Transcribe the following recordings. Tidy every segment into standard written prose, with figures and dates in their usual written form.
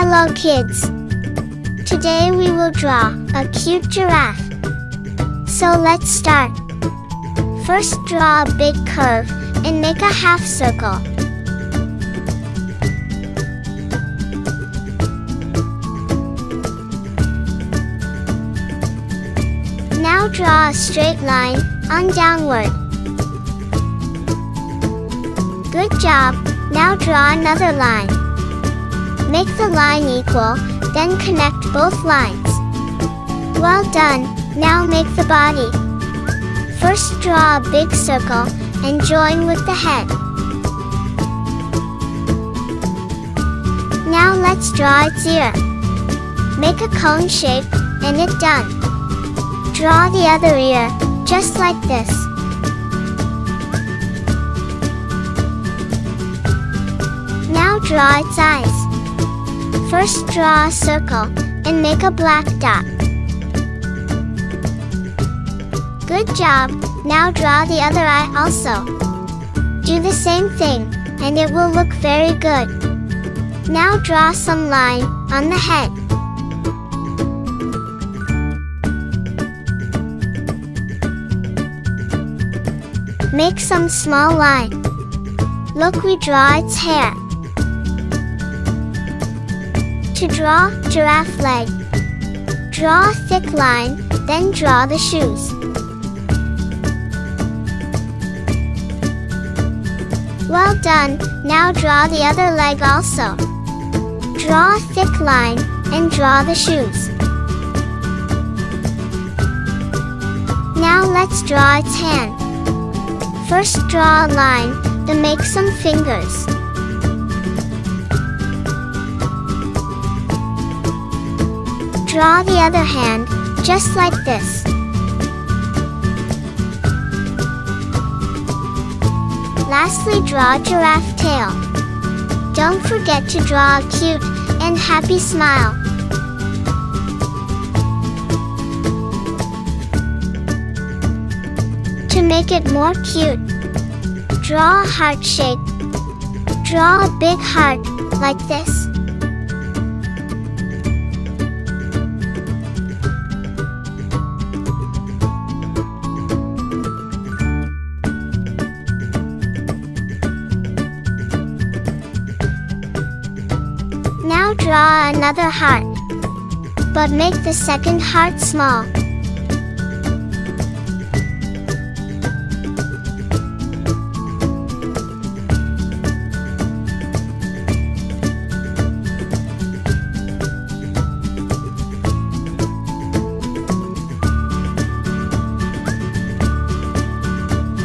Hello kids! Today we will draw a cute giraffe. So let's start. First draw a big curve and make a half circle. Now draw a straight line on downward. Good job! Now draw another line. Make the line equal, then connect both lines. Well done! Now make the body. First draw a big circle and join with the head. Now let's draw its ear. Make a cone shape and it done. Draw the other ear, just like this. Now draw its eyes. First draw a circle and make a black dot. Good job! Now draw the other eye also. Do the same thing, and it will look very good. Now draw some line on the head. Make some small line. Look, we draw its hair. To draw giraffe leg, draw a thick line, then draw the shoes. Well done! Now draw the other leg also. Draw a thick line and draw the shoes. Now let's draw its hand. First draw a line, then make some fingers. Draw the other hand, just like this. Lastly, draw a giraffe tail. Don't forget to draw a cute and happy smile. To make it more cute, draw a heart shape. Draw a big heart, like this. Now draw another heart, but make the second heart small.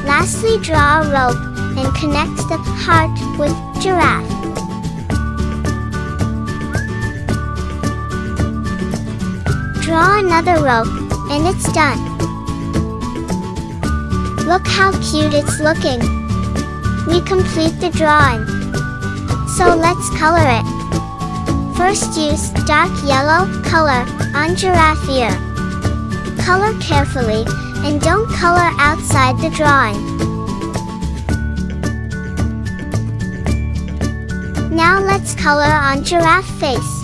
Lastly, draw a rope and connect the heart with giraffe. Draw another rope, and it's done. Look how cute it's looking. We complete the drawing. So let's color it. First use dark yellow color on giraffe ear. Color carefully, and don't color outside the drawing. Now let's color on giraffe face.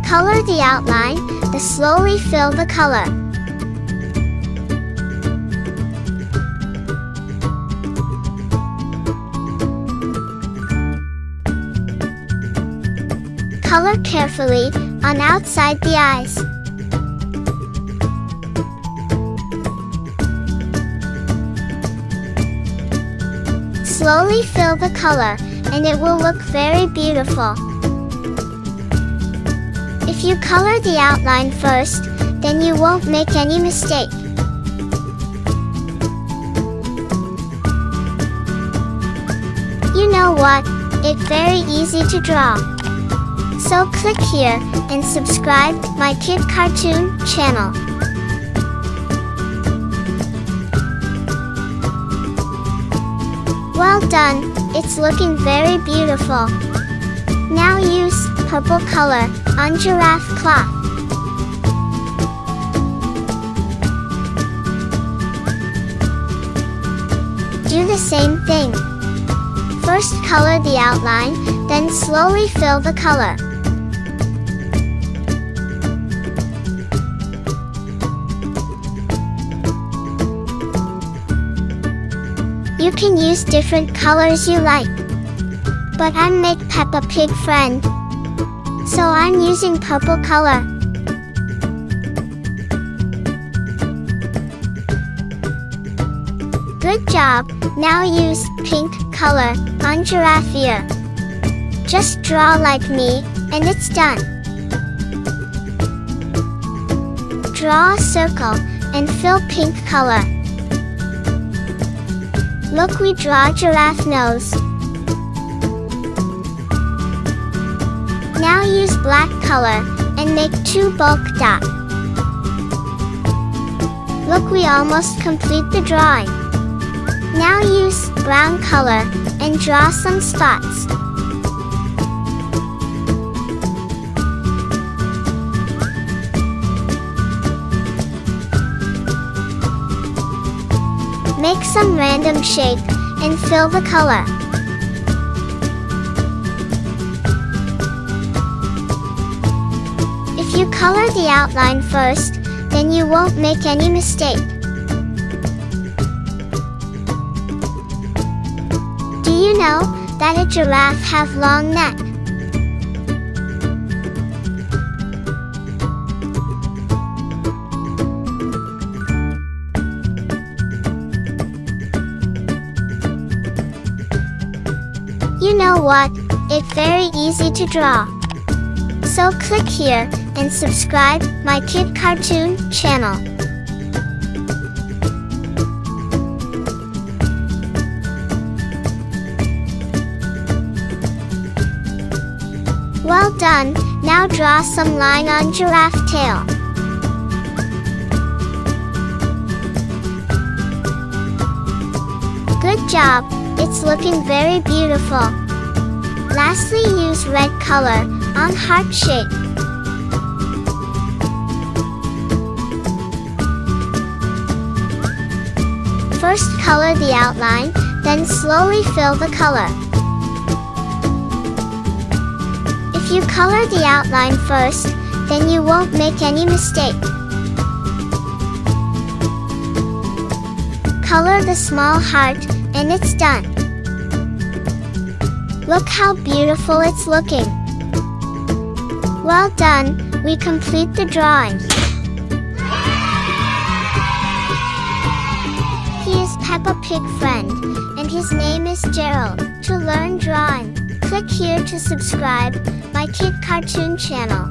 Color the outline, then slowly fill the color. Color carefully on outside the eyes. Slowly fill the color, and it will look very beautiful. If you color the outline first, then you won't make any mistake. You know what? It's very easy to draw. So click here and subscribe my Kid Cartoon channel. Well done, it's looking very beautiful. Now use purple color on giraffe cloth. Do the same thing. First color the outline, then slowly fill the color. You can use different colors you like. But I make Peppa Pig friend, so I'm using purple color. Good job! Now use pink color on Giraffe ear. Just draw like me, and it's done. Draw a circle and fill pink color. Look, we draw giraffe nose. Now use black color and make 2 bulk dots. Look, we almost complete the drawing. Now use brown color and draw some spots. Make some random shape and fill the color. If you color the outline first, then you won't make any mistake. Do you know that a giraffe have long neck? You know what? It's very easy to draw. So click here and subscribe my kid cartoon channel. Well done. Now draw some line on giraffe tail. Good job. It's looking very beautiful. Lastly, use red color on heart shape. First color the outline, then slowly fill the color. If you color the outline first, then you won't make any mistake. Color the small heart, and it's done. Look how beautiful it's looking. Well done, we complete the drawing. He is Peppa Pig friend, and his name is Gerald. To learn drawing, click here to subscribe my kid cartoon channel.